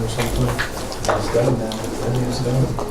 or something. It's done now. Everything's done.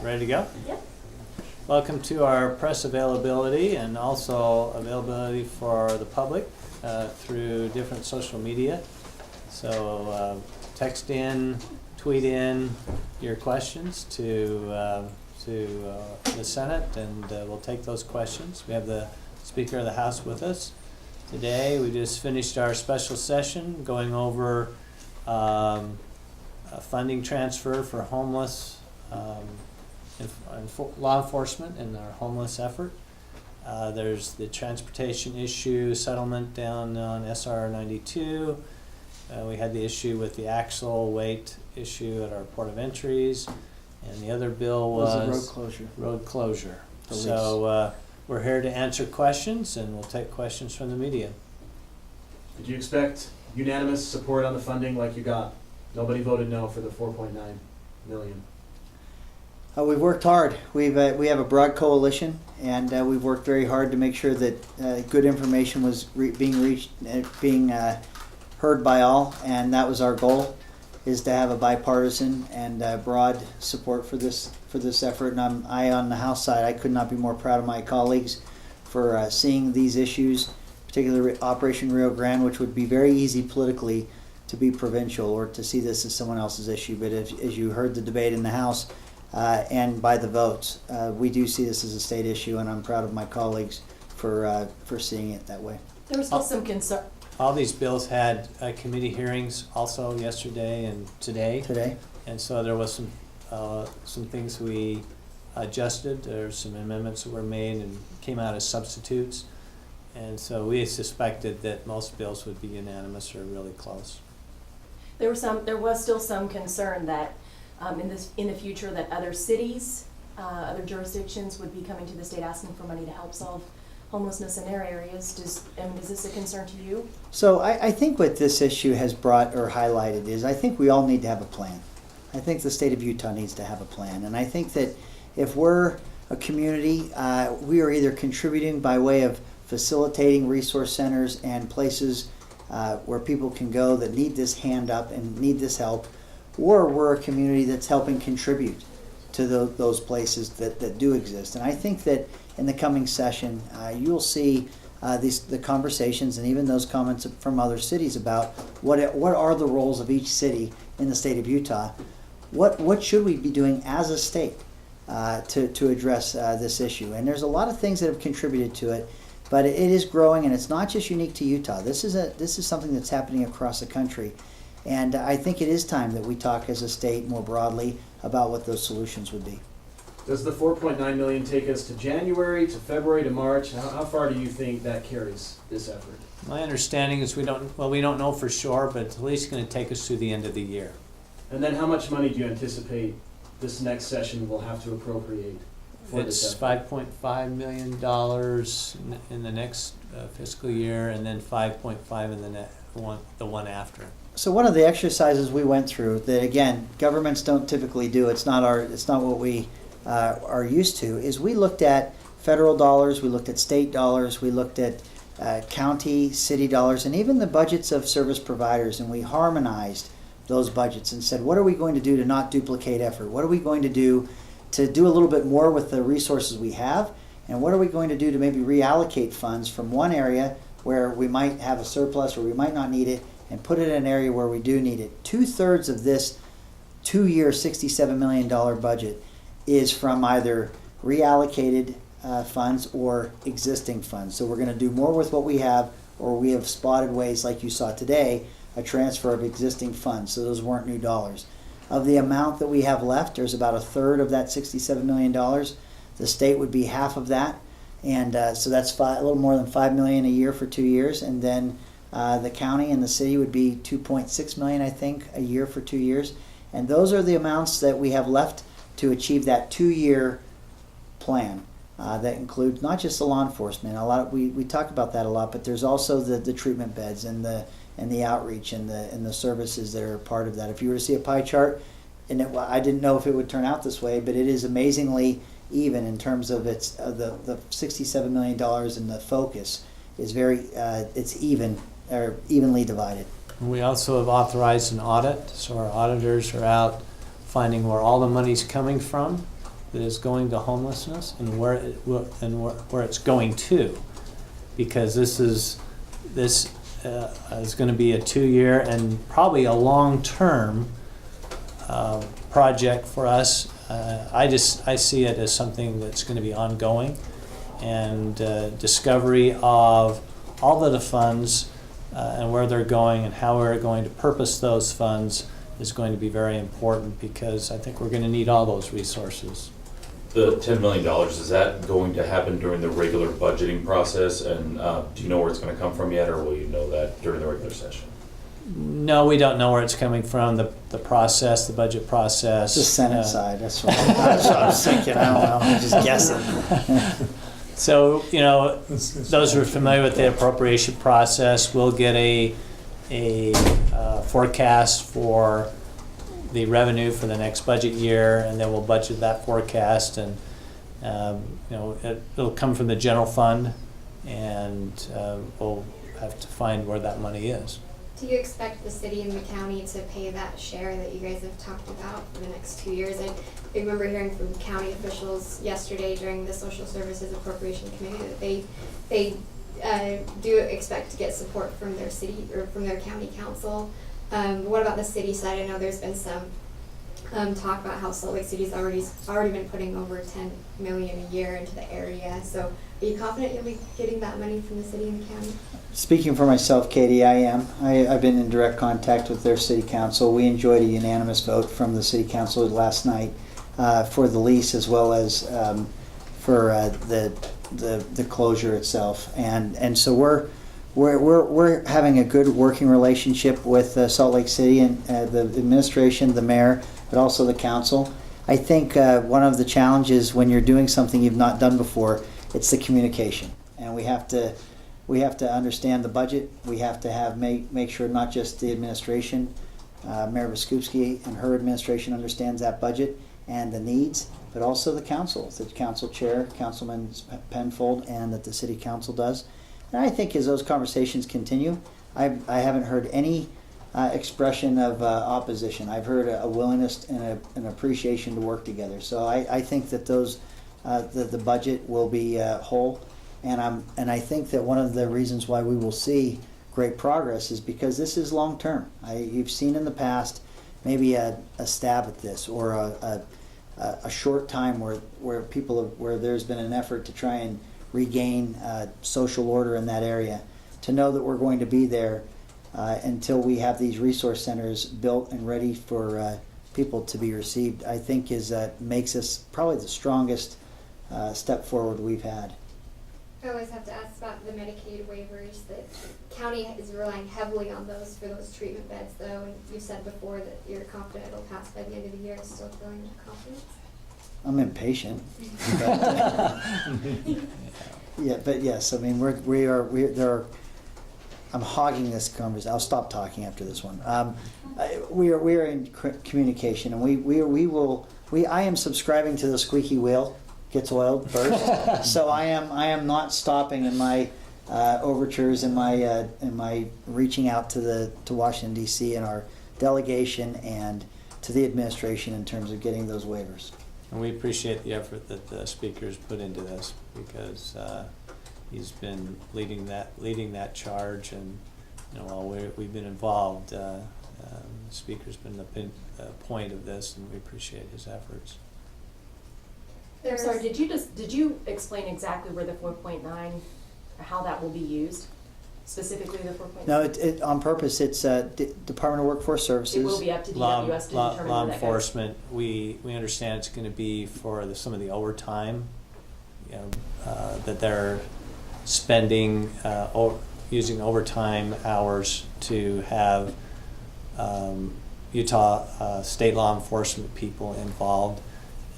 Ready to go? Yep. Welcome to our press availability and also availability for the public through different social media. So text in, tweet in your questions to the Senate, and we'll take those questions. We have the Speaker of the House with us today. We just finished our special session going over a funding transfer for homeless law enforcement in our homeless effort. There's the transportation issue settlement down on SR 92. We had the issue with the axle weight issue at our port of entries, and the other bill was road closure. So we're here to answer questions, and we'll take questions from the media. Did you expect unanimous support on the funding like you got? Nobody voted no for the 4.9 million. We've worked hard. We have a broad coalition, and we've worked very hard to make sure that good information was being heard by all, and that was our goal, is to have a bipartisan and broad support for this effort. And I on the House side, I could not be more proud of my colleagues for seeing these issues, particularly Operation Rio Grande, which would be very easy politically to be provincial or to see this as someone else's issue. But as you heard the debate in the House, and by the votes, we do see this as a state issue, and I'm proud of my colleagues for seeing it that way. There was still some concern. All these bills had committee hearings also yesterday and today. And so there was some things we adjusted. There's some amendments that were made and came out as substitutes. And so we suspected that most bills would be unanimous or really close. There was still some concern that in the future that other cities, other jurisdictions would be coming to the state asking for money to help solve homelessness in their areas. Is this a concern to you? So I think what this issue has brought or highlighted is I think we all need to have a plan. I think the state of Utah needs to have a plan. And I think that if we're a community, we are either contributing by way of facilitating resource centers and places where people can go that need this hand up and need this help, or we're a community that's helping contribute to those places that do exist. And I think that in the coming session, you'll see the conversations and even those comments from other cities about what are the roles of each city in the state of Utah. What should we be doing as a state to address this issue? And there's a lot of things that have contributed to it, but it is growing, and it's not just unique to Utah. This is something that's happening across the country, and I think it is time that we talk as a state more broadly about what those solutions would be. Does the 4.9 million take us to January, to February, to March? How far do you think that carries this effort? My understanding is we don't know for sure, but it's at least going to take us through the end of the year. And then how much money do you anticipate this next session will have to appropriate for this It's effort? $5.5 million in the next fiscal year, and then 5.5 in the one after. So one of the exercises we went through that, again, governments don't typically do, it's not what we are used to, is we looked at federal dollars, we looked at state dollars, we looked at county, city dollars, and even the budgets of service providers, and we harmonized those budgets and said, what are we going to do to not duplicate effort? What are we going to do a little bit more with the resources we have? And what are we going to do to maybe reallocate funds from one area where we might have a surplus or we might not need it, and put it in an area where we do need it? 2/3 of this 2-year $67 million budget is from either reallocated funds or existing funds. So we're going to do more with what we have, or we have spotted ways, like you saw today, a transfer of existing funds. So those weren't new dollars. Of the amount that we have left, there's about 1/3 of that $67 million. The state would be half of that. And so that's a little more than $5 million a year for 2 years. And then the county and the city would be $2.6 million, I think, a year for 2 years. And those are the amounts that we have left to achieve that 2-year plan. That includes not just the law enforcement. We talk about that a lot, but there's also the treatment beds and the outreach and the services that are part of that. If you were to see a pie chart, I didn't know if it would turn out this way, but it is amazingly even in terms of its the $67 million, and the focus is it's evenly divided. We also have authorized an audit, so our auditors are out finding where all the money's coming from that is going to homelessness, and where it's going to, because this is going to be a 2-year and probably a long-term project for us. I see it as something that's going to be ongoing, and discovery of all of the funds and where they're going and how we're going to purpose those funds is going to be very important, because I think we're going to need all those resources. The $10 million, is that going to happen during the regular budgeting process? And do you know where it's going to come from yet, or will you know that during the regular session? No, we don't know where it's coming from. The process, the budget process. The Senate side, that's what I was thinking. I don't know, I'm just guessing. So, those who are familiar with the appropriation process will get a forecast for the revenue for the next budget year, and then we'll budget that forecast, and it'll come from the general fund, and we'll have to find where that money is. Do you expect the city and the county to pay that share that you guys have talked about for the next 2 years? I remember hearing from county officials yesterday during the Social Services Appropriation Committee that they do expect to get support from their city or from their county council. What about the city side? I know there's been some talk about how Salt Lake City's already been putting over $10 million a year into the area. So are you confident you'll be getting that money from the city and the county? Speaking for myself, Katie, I am. I've been in direct contact with their city council. We enjoyed a unanimous vote from the city council last night for the lease, as well as for the closure itself. And so we're having a good working relationship with Salt Lake City and the administration, the mayor, but also the council. I think one of the challenges when you're doing something you've not done before, it's the communication, and we have to understand the budget. We have to make sure not just the administration Mayor Biskupski and her administration understands that budget and the needs, but also the council chair, Councilman Penfold, and that the city council does. And I think as those conversations continue, I haven't heard any expression of opposition. I've heard a willingness and an appreciation to work together. So I think that the budget will be whole, and I think that one of the reasons why we will see great progress is because this is long term. You've seen in the past maybe a stab at this, or a short time where there's been an effort to try and regain social order in that area. To know that we're going to be there until we have these resource centers built and ready for people to be received, I think makes us probably the strongest step forward we've had. I always have to ask about the Medicaid waivers. The county is relying heavily on those for those treatment beds, though, and you said before that you're confident it'll pass by the end of the year. Still feeling confident? I'm impatient. But yes, I mean I'm hogging this conversation. I'll stop talking after this one. We are in communication, and I am subscribing to the squeaky wheel gets oiled first. So I am not stopping in my overtures and my reaching out to Washington D.C. and our delegation and to the administration in terms of getting those waivers. And we appreciate the effort that the speaker's put into this, because he's been leading that charge, and while we've been involved, the speaker's been the point of this, and we appreciate his efforts. I'm sorry, did you explain exactly where the 4.9, how that will be used? Specifically the 4.9? No, it on purpose. It's Department of Workforce Services. It will be up to DWS to determine law where that enforcement. We understand it's going to be for some of the overtime, that they're spending or using overtime hours to have Utah state law enforcement people involved,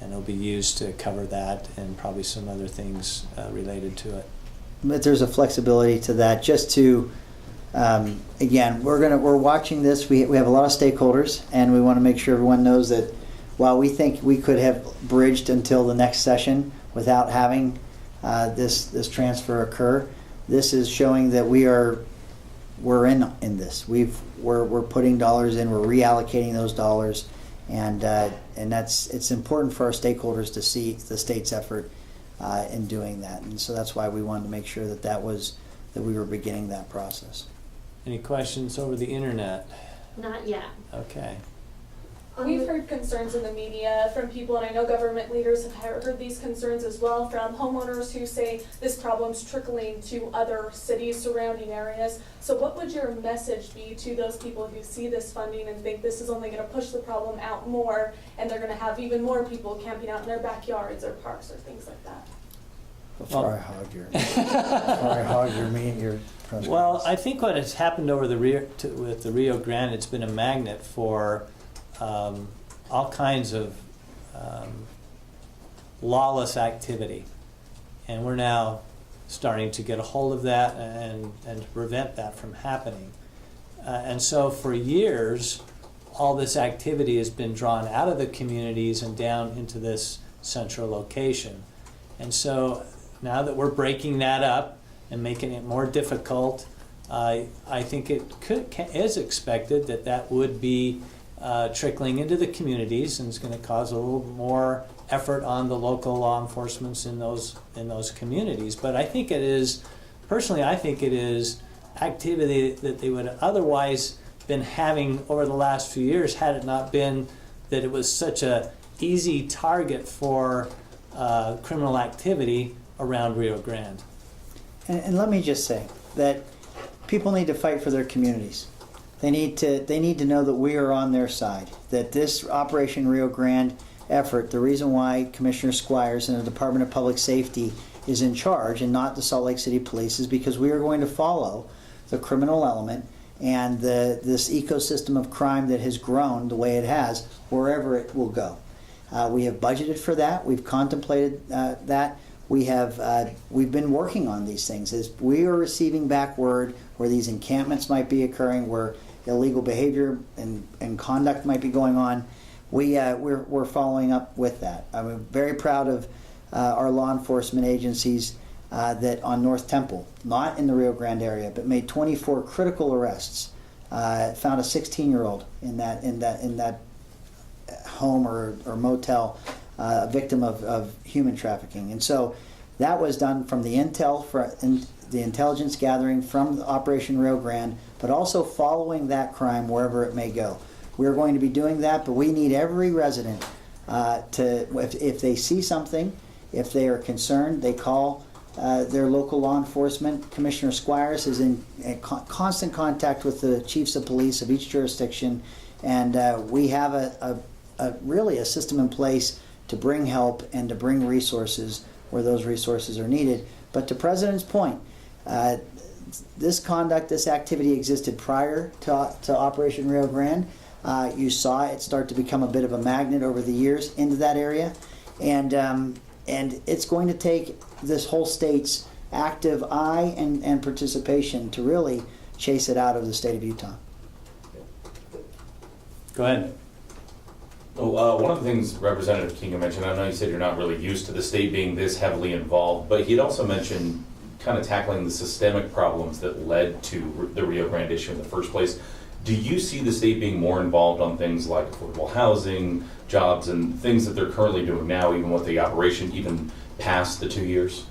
and it'll be used to cover that and probably some other things related to it. But there's a flexibility to that. Just to, again, we're watching this. We have a lot of stakeholders, and we want to make sure everyone knows that while we think we could have bridged until the next session without having this transfer occur, this is showing that we're in this. We're putting dollars in. We're reallocating those dollars, and it's important for our stakeholders to see the state's effort in doing that, and so that's why we wanted to make sure that we were beginning that process. Any questions over the internet? Not yet. Okay. We've heard concerns in the media from people, and I know government leaders have heard these concerns as well, from homeowners who say this problem's trickling to other cities, surrounding areas. So what would your message be to those people who see this funding and think this is only going to push the problem out more, and they're going to have even more people camping out in their backyards or parks or things like that? Before I hog your press Well, conference. I think what has happened over with the Rio Grande, it's been a magnet for all kinds of lawless activity, and we're now starting to get a hold of that and to prevent that from happening. And so for years, all this activity has been drawn out of the communities and down into this central location. And so now that we're breaking that up and making it more difficult, I think it is expected that would be trickling into the communities, and it's going to cause a little more effort on the local law enforcement in those communities. But I think it is activity that they would otherwise been having over the last few years, had it not been that it was such a easy target for criminal activity around Rio Grande. And let me just say that people need to fight for their communities. They need to know that we are on their side. That this Operation Rio Grande effort, the reason why Commissioner Squires and the Department of Public Safety is in charge and not the Salt Lake City Police, is because we are going to follow the criminal element and this ecosystem of crime that has grown the way it has wherever it will go. We have budgeted for that. We've contemplated that. We've been working on these things. As we are receiving back word where these encampments might be occurring, where illegal behavior and conduct might be going on, we're following up with that. I'm very proud of our law enforcement agencies that on North Temple, not in the Rio Grande area, but made 24 critical arrests. Found a 16-year-old in that home or motel, a victim of human trafficking. And so that was done from the the intelligence gathering from Operation Rio Grande, but also following that crime wherever it may go. We're going to be doing that, but we need every resident if they see something, if they are concerned, they call their local law enforcement. Commissioner Squires is in constant contact with the chiefs of police of each jurisdiction, and we have really a system in place to bring help and to bring resources where those resources are needed. But to President's point, this conduct, this activity existed prior to Operation Rio Grande. You saw it start to become a bit of a magnet over the years into that area, and it's going to take this whole state's active eye and participation to really chase it out of the state of Utah. Go ahead. Oh, one of the things Representative King mentioned, I know you said you're not really used to the state being this heavily involved, but he'd also mentioned kind of tackling the systemic problems that led to the Rio Grande issue in the first place. Do you see the state being more involved on things like affordable housing, jobs, and things that they're currently doing now, even with the operation, even past the 2 years?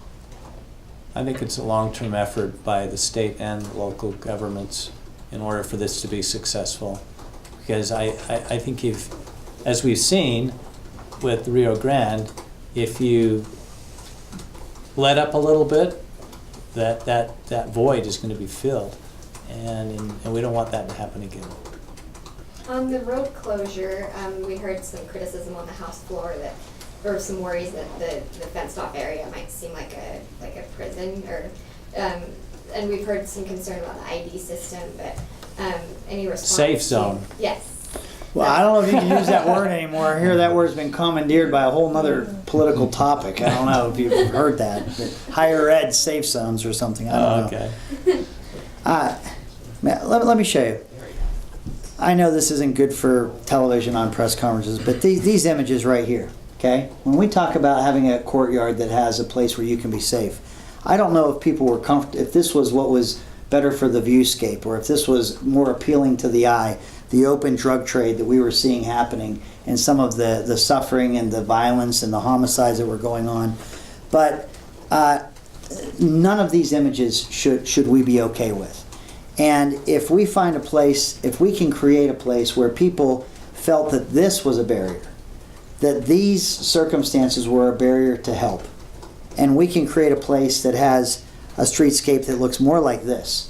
I think it's a long-term effort by the state and local governments in order for this to be successful. Because I think as we've seen with Rio Grande, if you let up a little bit, that void is going to be filled. And we don't want that to happen again. On the road closure, we heard some criticism on the House floor or some worries that the fenced-off area might seem like a prison, and we've heard some concern about the ID system. But any response? Safe zone. Yes. Well, I don't know if you can use that word anymore. I hear that word's been commandeered by a whole other political topic. I don't know if you've heard that. But higher ed safe zones or something. I don't know. Okay. Let me show you. I know this isn't good for television on press conferences, but these images right here, okay? When we talk about having a courtyard that has a place where you can be safe, I don't know if people were comfortable, if this was what was better for the viewscape, or if this was more appealing to the eye, the open drug trade that we were seeing happening, and some of the suffering and the violence and the homicides that were going on. But none of these images should we be okay with. And if we find a place, if we can create a place where people felt that this was a barrier, that these circumstances were a barrier to help, and we can create a place that has a streetscape that looks more like this,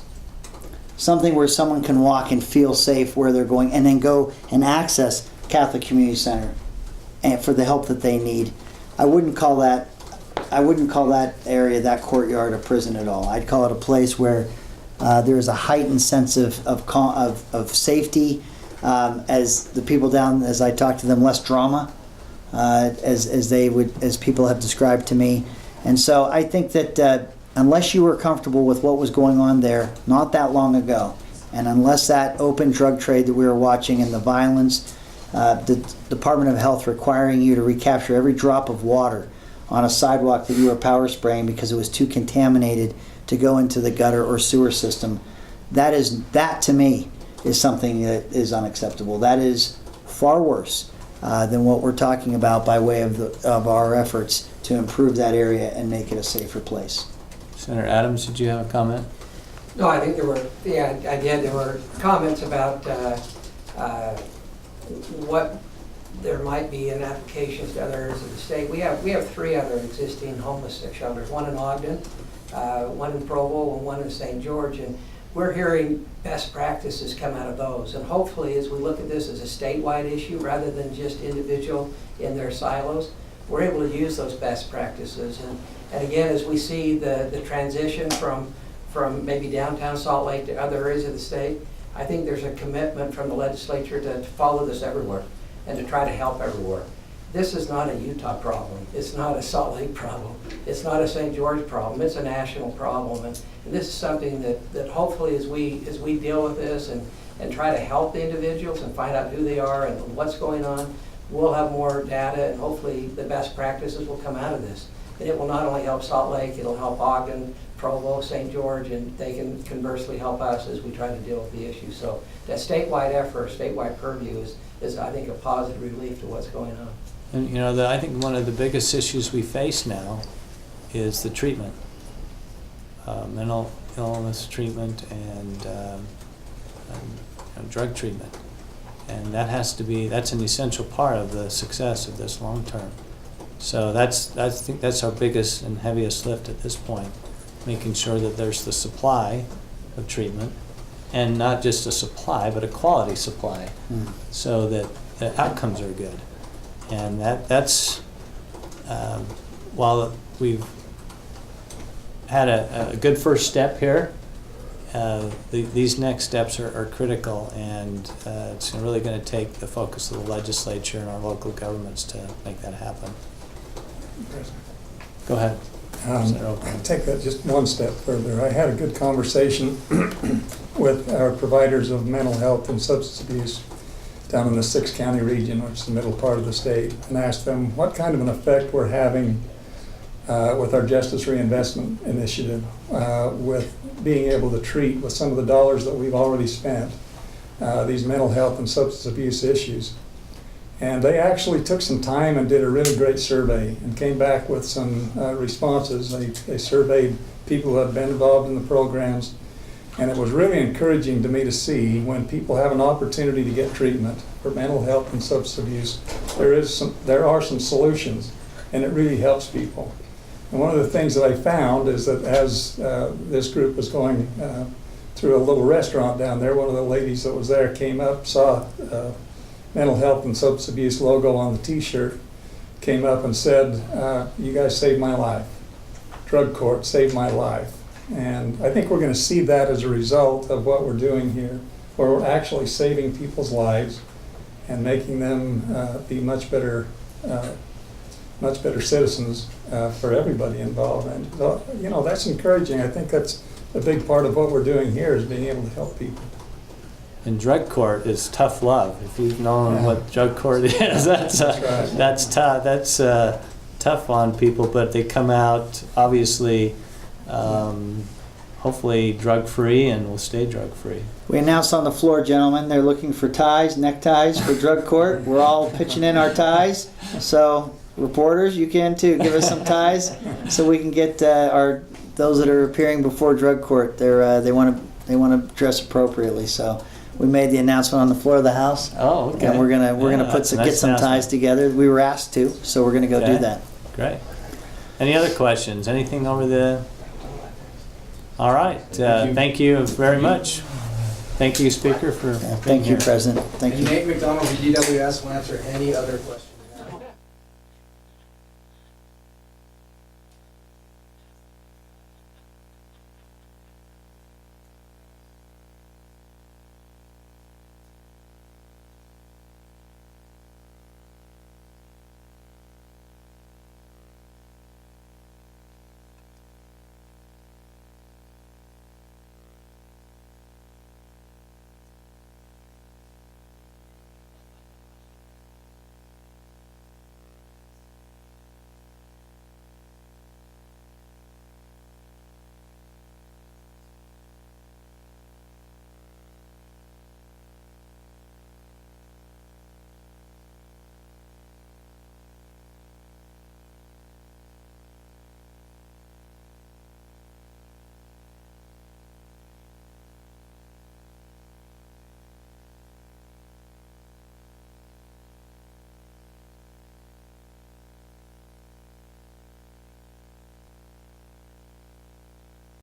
something where someone can walk and feel safe where they're going, and then go and access Catholic Community Center and for the help that they need, I wouldn't call that area, that courtyard, a prison at all. I'd call it a place where there is a heightened sense of safety, as the people down, as I talk to them, less drama, as people have described to me. And so I think that unless you were comfortable with what was going on there not that long ago, and unless that open drug trade that we were watching and the violence, the Department of Health requiring you to recapture every drop of water on a sidewalk that you were power spraying because it was too contaminated to go into the gutter or sewer system, that to me is something that is unacceptable. That is far worse than what we're talking about by way of our efforts to improve that area and make it a safer place. Senator Adams, did you have a comment? No, I think there were comments about what there might be in applications to other areas of the state. We have 3 other existing homeless shelters, one in Ogden, one in Provo, and one in St. George, and we're hearing best practices come out of those. And hopefully, as we look at this as a statewide issue rather than just individual in their silos, we're able to use those best practices. And again, as we see the transition from maybe downtown Salt Lake to other areas of the state, I think there's a commitment from the legislature to follow this everywhere and to try to help everywhere. This is not a Utah problem. It's not a Salt Lake problem. It's not a St. George problem. It's a national problem. And this is something that hopefully as we deal with this and and try to help the individuals and find out who they are and what's going on. We'll have more data, and hopefully the best practices will come out of this. And it will not only help Salt Lake, it'll help Ogden, Provo, St. George, and they can conversely help us as we try to deal with the issue. So that statewide effort, statewide purview is I think, a positive relief to what's going on. And you know, I think one of the biggest issues we face now is the treatment, mental illness treatment and drug treatment. And that's an essential part of the success of this long term. So I think that's our biggest and heaviest lift at this point, making sure that there's the supply of treatment, and not just a supply, but a quality supply, so that the outcomes are good. And that's while we've had a good first step here, these next steps are critical, and it's really going to take the focus of the legislature and our local governments to make that happen. Go ahead. I'll take that just one step further. I had a good conversation with our providers of mental health and substance abuse down in the 6-county region, which is the middle part of the state, and asked them what kind of an effect we're having with our Justice Reinvestment Initiative, with being able to treat with some of the dollars that we've already spent these mental health and substance abuse issues. And they actually took some time and did a really great survey and came back with some responses. They surveyed people who had been involved in the programs, and it was really encouraging to me to see when people have an opportunity to get treatment for mental health and substance abuse, there are some solutions, and it really helps people. And one of the things that I found is that as this group was going through a little restaurant down there, one of the ladies that was there came up, saw mental health and substance abuse logo on the t-shirt, came up and said, you guys saved my life. Drug court saved my life. And I think we're going to see that as a result of what we're doing here, where we're actually saving people's lives and making them be much better citizens for everybody involved. And you know, that's encouraging. I think that's a big part of what we're doing here, is being able to help people. And drug court is tough love. If you've known what drug court is, that's tough. That's tough on people, but they come out obviously, hopefully drug-free, and will stay drug-free. We announced on the floor, gentlemen, they're looking for ties, neckties for drug court. We're all pitching in our ties. So reporters, you can too. Give us some ties so we can get those that are appearing before drug court. They want to dress appropriately. So we made the announcement on the floor of the House. Oh, okay. And we're gonna get some ties together. We were asked to, so we're gonna go do that. Great. Any other questions? Anything over the? All right. Thank you very much. Thank you, Speaker, for. Thank you, President. Thank you. Nate McDonald, DWS, will answer any other questions.